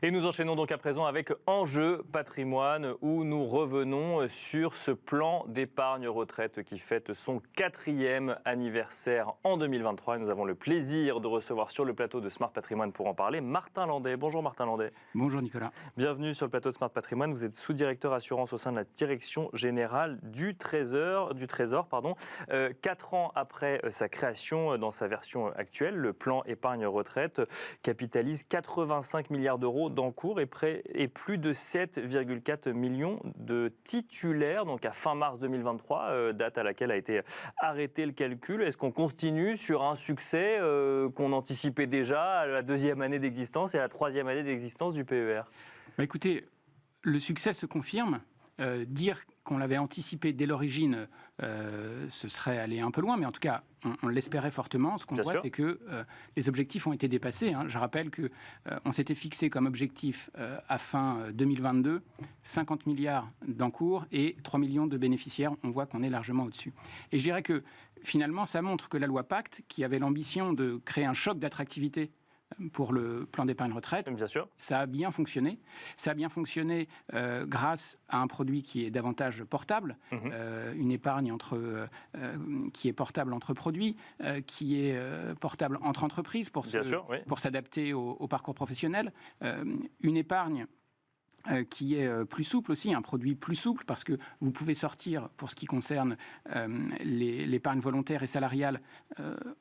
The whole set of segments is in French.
Et nous enchaînons donc à présent avec Enjeu Patrimoine où nous revenons sur ce plan d'épargne retraite qui fête son 4e anniversaire en 2023. Et nous avons le plaisir de recevoir sur le plateau de Smart Patrimoine pour en parler Martin Landais. Bonjour Martin Landais. Bonjour Nicolas. Bienvenue sur le plateau de Smart Patrimoine. Vous êtes sous-directeur assurance au sein de la direction générale du Trésor. 4 ans après sa création dans sa version actuelle, le plan épargne retraite capitalise 85 milliards d'euros d'encours et plus de 7,4 millions de titulaires, donc à fin mars 2023, date à laquelle a été arrêté le calcul. Est-ce qu'on continue sur un succès qu'on anticipait déjà à la 2e année d'existence et à la 3e année d'existence du PER ? Écoutez, le succès se confirme. Dire qu'on l'avait anticipé dès l'origine, ce serait aller un peu loin, mais en tout cas, on l'espérait fortement. Ce qu'on voit, c'est que les objectifs ont été dépassés. Je rappelle qu'on s'était fixé comme objectif à fin 2022, 50 milliards d'encours et 3 millions de bénéficiaires. On voit qu'on est largement au-dessus. Et je dirais que finalement, ça montre que la loi Pacte, qui avait l'ambition de créer un choc d'attractivité pour le plan d'épargne retraite, bien sûr, ça a bien fonctionné. Ça a bien fonctionné grâce à un produit qui est davantage portable, une épargne qui est portable entre produits, qui est portable entre entreprises pour s'adapter au parcours professionnel, une épargne qui est plus souple aussi, un produit plus souple, parce que vous pouvez sortir, pour ce qui concerne l'épargne volontaire et salariale,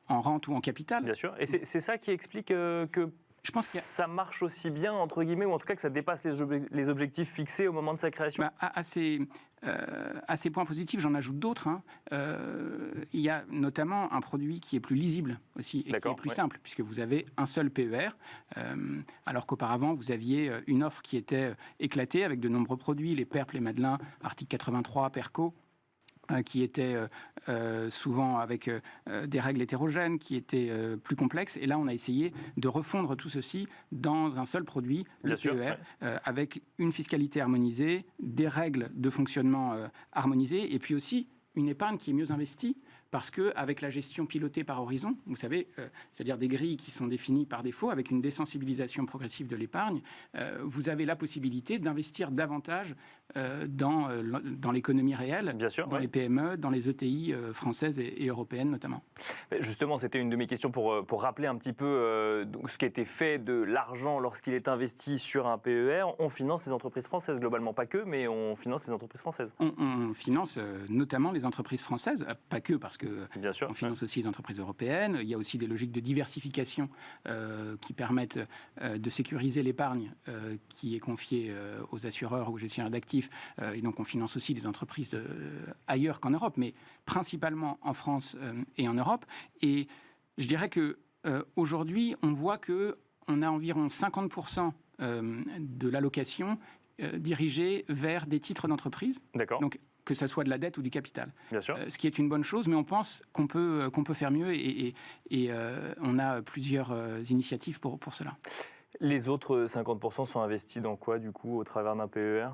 en rente ou en capital. Bien sûr, et c'est ça qui explique que je pense que ça marche aussi bien, entre guillemets, ou en tout cas que ça dépasse les objectifs fixés au moment de sa création. À ces points positifs, j'en ajoute d'autres. Il y a notamment un produit qui est plus lisible aussi et qui est plus simple, puisque vous avez un seul PER, alors qu'auparavant, vous aviez une offre qui était éclatée avec de nombreux produits, les PERP, les Madelin, article 83, PERCO, qui étaient souvent avec des règles hétérogènes, qui étaient plus complexes. Et là, on a essayé de refondre tout ceci dans un seul produit, le PER, avec une fiscalité harmonisée, des règles de fonctionnement harmonisées, et puis aussi une épargne qui est mieux investie, parce qu'avec la gestion pilotée par horizon, vous savez, c'est-à-dire des grilles qui sont définies par défaut, avec une désensibilisation progressive de l'épargne, vous avez la possibilité d'investir davantage dans l'économie réelle, dans les PME, dans les ETI françaises et européennes notamment. Justement, c'était une de mes questions pour rappeler un petit peu ce qui était fait de l'argent lorsqu'il est investi sur un PER. On finance les entreprises françaises, globalement, pas que, mais on finance les entreprises françaises. On finance notamment les entreprises françaises, pas que, parce que on finance aussi les entreprises européennes. Il y a aussi des logiques de diversification qui permettent de sécuriser l'épargne qui est confiée aux assureurs ou aux gestionnaires d'actifs. Et donc, on finance aussi des entreprises ailleurs qu'en Europe, mais principalement en France et en Europe. Et je dirais que aujourd'hui, on voit qu'on a environ 50% de l'allocation dirigée vers des titres d'entreprise. D'accord. Donc, que ce soit de la dette ou du capital. Bien sûr. Ce qui est une bonne chose, mais on pense qu'on peut faire mieux et on a plusieurs initiatives pour cela. Les autres 50% sont investis dans quoi, du coup, au travers d'un PER ?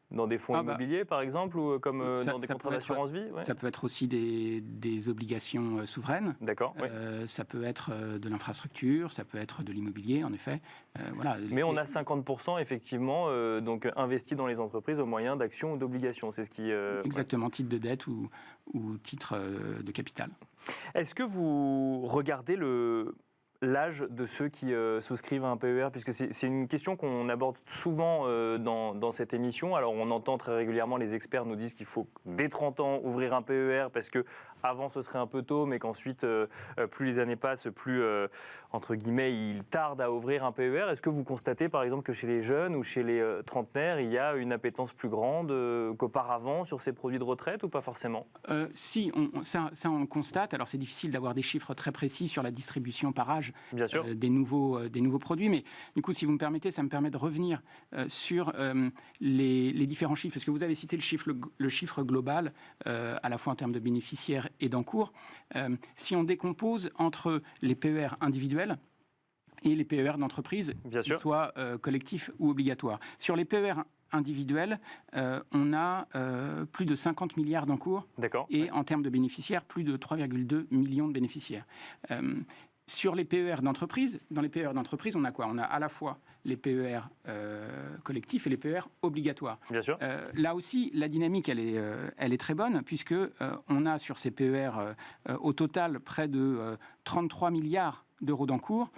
Dans des fonds immobiliers, par exemple, ou comme dans des contrats d'assurance vie ? Ça peut être aussi des obligations souveraines. D'accord. Ça peut être de l'infrastructure, ça peut être de l'immobilier, en effet. Voilà. Mais on a 50% effectivement donc investis dans les entreprises au moyen d'actions ou d'obligations. C'est ce qui exactement, titre de dette ou titre de capital. Est-ce que vous regardez l'âge de ceux qui souscrivent à un PER, puisque c'est une question qu'on aborde souvent dans cette émission. Alors on entend très régulièrement les experts nous disent qu'il faut dès 30 ans ouvrir un PER parce que avant ce serait un peu tôt, mais qu'ensuite plus les années passent, plus entre guillemets il tarde à ouvrir un PER. Est-ce que vous constatez par exemple que chez les jeunes ou chez les trentenaires il y a une appétence plus grande qu'auparavant sur ces produits de retraite ou pas forcément ? Si, ça on le constate. Alors c'est difficile d'avoir des chiffres très précis sur la distribution par âge des nouveaux produits. Mais du coup, si vous me permettez, ça me permet de revenir sur les différents chiffres. Parce que vous avez cité le chiffre global, à la fois en termes de bénéficiaires et d'encours. Si on décompose entre les PER individuels et les PER d'entreprise, qu'ils soient collectifs ou obligatoires. Sur les PER individuels, on a plus de 50 milliards d'encours et en termes de bénéficiaires, plus de 3,2 millions de bénéficiaires. Sur les PER d'entreprise, dans les PER d'entreprise, on a quoi? On a à la fois les PER collectifs et les PER obligatoires. Bien sûr. Là aussi, la dynamique, elle est très bonne, puisque on a sur ces PER au total près de 33 milliards d'euros d'encours,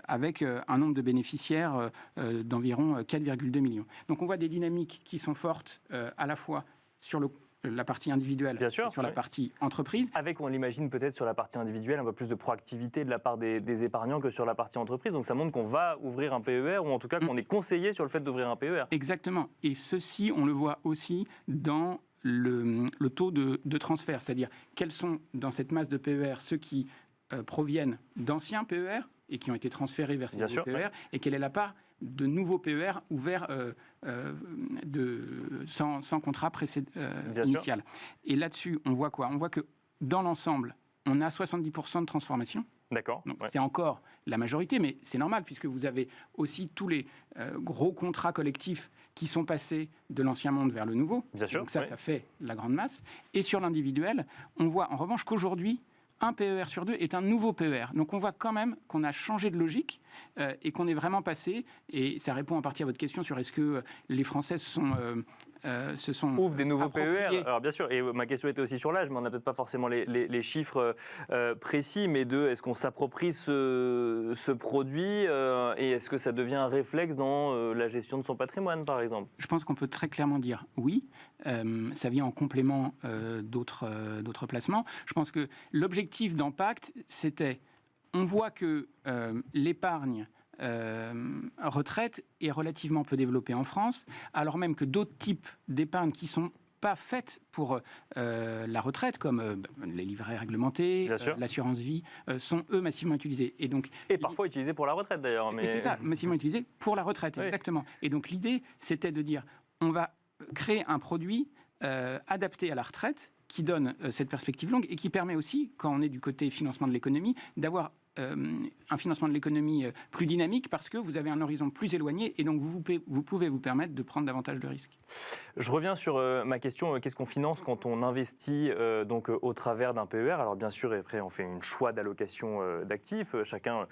avec un nombre de bénéficiaires d'environ 4,2 millions. Donc on voit des dynamiques qui sont fortes à la fois sur la partie individuelle et sur la partie entreprise. Avec, on l'imagine peut-être sur la partie individuelle, un peu plus de proactivité de la part des épargnants que sur la partie entreprise. Donc ça montre qu'on va ouvrir un PER, ou en tout cas qu'on est conseillé sur le fait d'ouvrir un PER. Exactement. Et ceci, on le voit aussi dans le taux de transfert. C'est-à-dire, quels sont dans cette masse de PER ceux qui proviennent d'anciens PER et qui ont été transférés vers ces nouveaux PER, et quelle est la part de nouveaux PER ouverts sans contrat initial. Et là-dessus, on voit quoi? On voit que dans l'ensemble, on a 70% de transformation. D'accord. Donc c'est encore la majorité, mais c'est normal, puisque vous avez aussi tous les gros contrats collectifs qui sont passés de l'ancien monde vers le nouveau. Bien sûr. Donc ça fait la grande masse. Et sur l'individuel, on voit en revanche qu'aujourd'hui, un PER sur deux est un nouveau PER. Donc on voit quand même qu'on a changé de logique et qu'on est vraiment passé, et ça répond en partie à votre question sur est-ce que les Français ouvrent des nouveaux PER. Alors bien sûr, et ma question était aussi sur l'âge, mais on n'a peut-être pas forcément les chiffres précis, mais est-ce qu'on s'approprie ce produit et est-ce que ça devient un réflexe dans la gestion de son patrimoine, par exemple? Je pense qu'on peut très clairement dire oui. Ça vient en complément d'autres placements. Je pense que l'objectif d'Impact, c'était, on voit que l'épargne retraite est relativement peu développée en France, alors même que d'autres types d'épargne qui sont pas faites pour la retraite, comme les livrets réglementés, l'assurance vie, sont eux massivement utilisés. Et parfois utilisés pour la retraite d'ailleurs. Mais c'est ça, massivement utilisés pour la retraite, exactement. Et donc l'idée, c'était de dire, on va créer un produit adapté à la retraite qui donne cette perspective longue et qui permet aussi, quand on est du côté financement de l'économie, d'avoir un financement de l'économie plus dynamique parce que vous avez un horizon plus éloigné et donc vous pouvez vous permettre de prendre davantage de risques. Je reviens sur ma question, qu'est-ce qu'on finance quand on investit donc au travers d'un PER? Alors bien sûr, après on fait un choix d'allocation d'actifs, chacun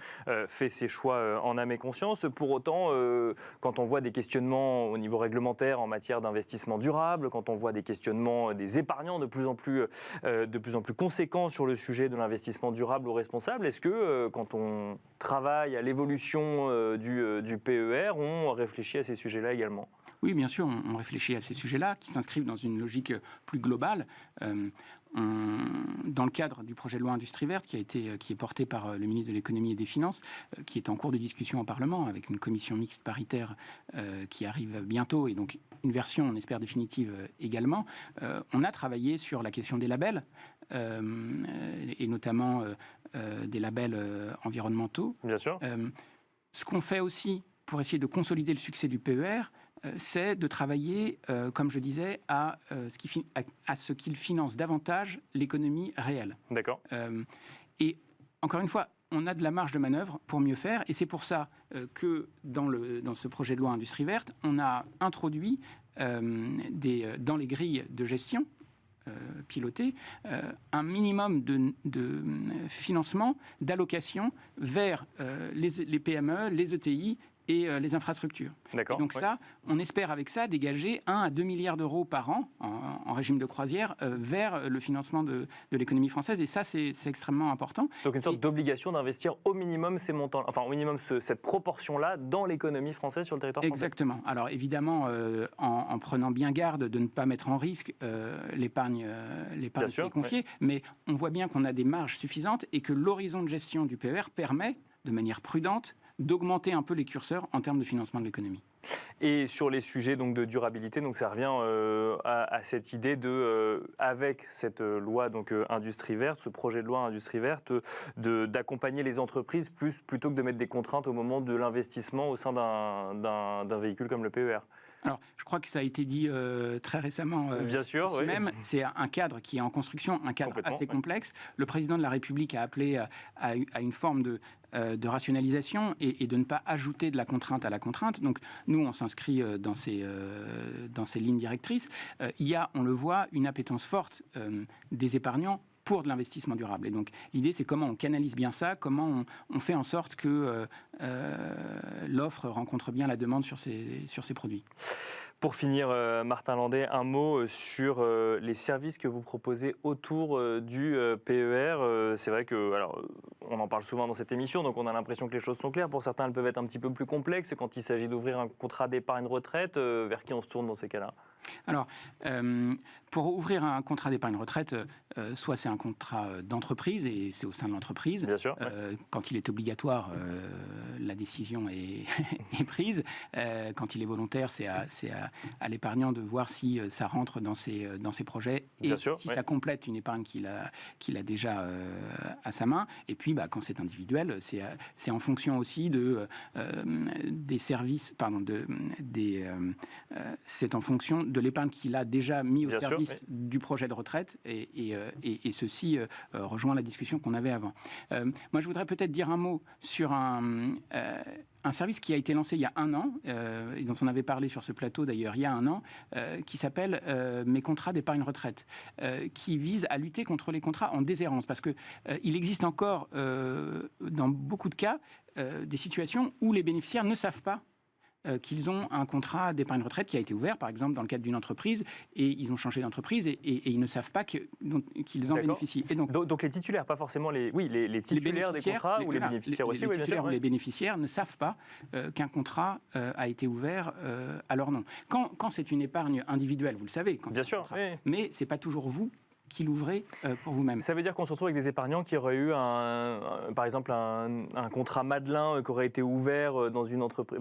fait ses choix en âme et conscience. Pour autant, quand on voit des questionnements au niveau réglementaire en matière d'investissement durable, quand on voit des questionnements des épargnants de plus en plus conséquents sur le sujet de l'investissement durable ou responsable, est-ce que quand on travaille à l'évolution du PER, on réfléchit à ces sujets-là également? Oui, bien sûr, on réfléchit à ces sujets-là qui s'inscrivent dans une logique plus globale. Dans le cadre du projet de loi Industrie verte qui est porté par le ministre de l'économie et des finances, qui est en cours de discussion au Parlement avec une commission mixte paritaire qui arrive bientôt et donc une version, on espère, définitive également, on a travaillé sur la question des labels et notamment des labels environnementaux. Bien sûr. Ce qu'on fait aussi pour essayer de consolider le succès du PER, c'est de travailler, comme je disais, à ce qu'il finance davantage l'économie réelle. D'accord. Et encore une fois, on a de la marge de manœuvre pour mieux faire, et c'est pour ça que dans ce projet de loi Industrie verte, on a introduit dans les grilles de gestion pilotées un minimum de financement, d'allocation vers les PME, les ETI et les infrastructures. D'accord. Et donc ça, on espère avec ça dégager 1 à 2 milliards d'euros par an en régime de croisière vers le financement de l'économie française. Et ça, c'est extrêmement important. Donc une sorte d'obligation d'investir au minimum ces montants, enfin au minimum cette proportion-là dans l'économie française sur le territoire français. Exactement. Alors évidemment, en prenant bien garde de ne pas mettre en risque l'épargne qui est confiée, mais on voit bien qu'on a des marges suffisantes et que l'horizon de gestion du PER permet, de manière prudente, d'augmenter un peu les curseurs en termes de financement de l'économie. Et sur les sujets donc, de durabilité, donc ça revient à cette idée avec cette loi donc, Industrie verte, ce projet de loi Industrie verte, d'accompagner les entreprises plutôt que de mettre des contraintes au moment de l'investissement au sein d'un véhicule comme le PER. Alors, je crois que ça a été dit très récemment. Bien sûr, ici même, c'est un cadre qui est en construction, un cadre assez complexe. Le président de la République a appelé à une forme de rationalisation et de ne pas ajouter de la contrainte à la contrainte. Donc, nous, on s'inscrit dans ces lignes directrices. Il y a, on le voit, une appétence forte des épargnants pour de l'investissement durable. Et donc, l'idée, c'est comment on canalise bien ça, comment on fait en sorte que l'offre rencontre bien la demande sur ces produits. Pour finir, Martin Landais, un mot sur les services que vous proposez autour du PER. C'est vrai que, alors, on en parle souvent dans cette émission, donc on a l'impression que les choses sont claires. Pour certains, elles peuvent être un petit peu plus complexes quand il s'agit d'ouvrir un contrat d'épargne retraite. Vers qui on se tourne dans ces cas-là ? Alors, pour ouvrir un contrat d'épargne retraite, soit c'est un contrat d'entreprise et c'est au sein de l'entreprise. Bien sûr. Quand il est obligatoire, la décision est prise. Quand il est volontaire, c'est à l'épargnant de voir si ça rentre dans ses projets et si ça complète une épargne qu'il a déjà à sa main. Et puis, quand c'est individuel, c'est en fonction aussi des services, c'est en fonction de l'épargne qu'il a déjà mis au service du projet de retraite et ceci rejoint la discussion qu'on avait avant. Moi, je voudrais peut-être dire un mot sur un service qui a été lancé il y a 1 an, et dont on avait parlé sur ce plateau d'ailleurs il y a 1 an, qui s'appelle Mes contrats d'épargne retraite, qui vise à lutter contre les contrats en déshérence, parce qu'il existe encore, dans beaucoup de cas, des situations où les bénéficiaires ne savent pas qu'ils ont un contrat d'épargne retraite qui a été ouvert, par exemple, dans le cadre d'une entreprise, et ils ont changé d'entreprise et ils ne savent pas qu'ils en bénéficient. Et donc les titulaires, pas forcément les titulaires des contrats ou les bénéficiaires aussi. Les titulaires ou les bénéficiaires ne savent pas qu'un contrat a été ouvert à leur nom. Quand c'est une épargne individuelle, vous le savez, bien sûr, mais ce n'est pas toujours vous qui l'ouvrez pour vous-même. Ça veut dire qu'on se retrouve avec des épargnants qui auraient eu, par exemple, un contrat Madelin qui aurait été ouvert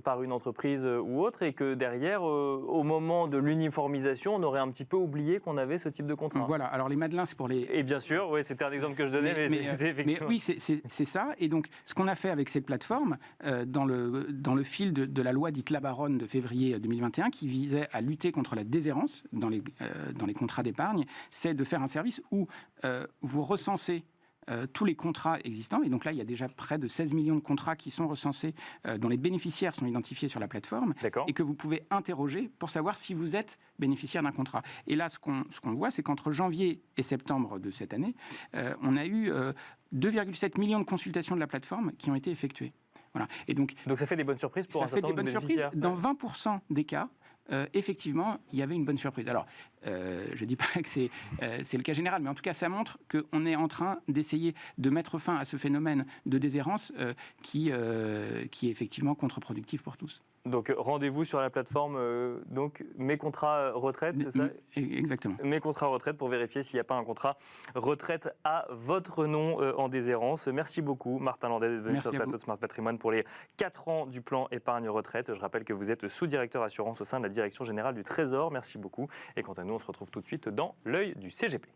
par une entreprise ou autre, et que derrière, au moment de l'uniformisation, on aurait un petit peu oublié qu'on avait ce type de contrat. Voilà, alors les Madelins, c'est pour les... Et bien sûr, c'était un exemple que je donnais, mais c'est effectivement... Mais oui, c'est ça. Et donc, ce qu'on a fait avec cette plateforme, dans le fil de la loi dite Labaronne de février 2021, qui visait à lutter contre la déshérence dans les contrats d'épargne, c'est de faire un service où vous recensez tous les contrats existants. Et donc là, il y a déjà près de 16 millions de contrats qui sont recensés, dont les bénéficiaires sont identifiés sur la plateforme, et que vous pouvez interroger pour savoir si vous êtes bénéficiaire d'un contrat. Et là, ce qu'on voit, c'est qu'entre janvier et septembre de cette année, on a eu 2,7 millions de consultations de la plateforme qui ont été effectuées. Voilà. Et donc ça fait des bonnes surprises pour un certain nombre de bénéficiaires. Dans 20% des cas, effectivement, il y avait une bonne surprise. Alors, je ne dis pas que c'est le cas général, mais en tout cas, ça montre qu'on est en train d'essayer de mettre fin à ce phénomène de déshérence qui est effectivement contre-productif pour tous. Donc, rendez-vous sur la plateforme Mes contrats retraite, c'est ça ? Exactement. Mes contrats retraite pour vérifier s'il n'y a pas un contrat retraite à votre nom en déshérence. Merci beaucoup, Martin Landais, d'être venu sur le plateau de Smart Patrimoine pour les 4 ans du plan épargne retraite. Je rappelle que vous êtes sous-directeur assurance au sein de la Direction Générale du Trésor. Merci beaucoup. Et quant à nous, on se retrouve tout de suite dans l'œil du CGP.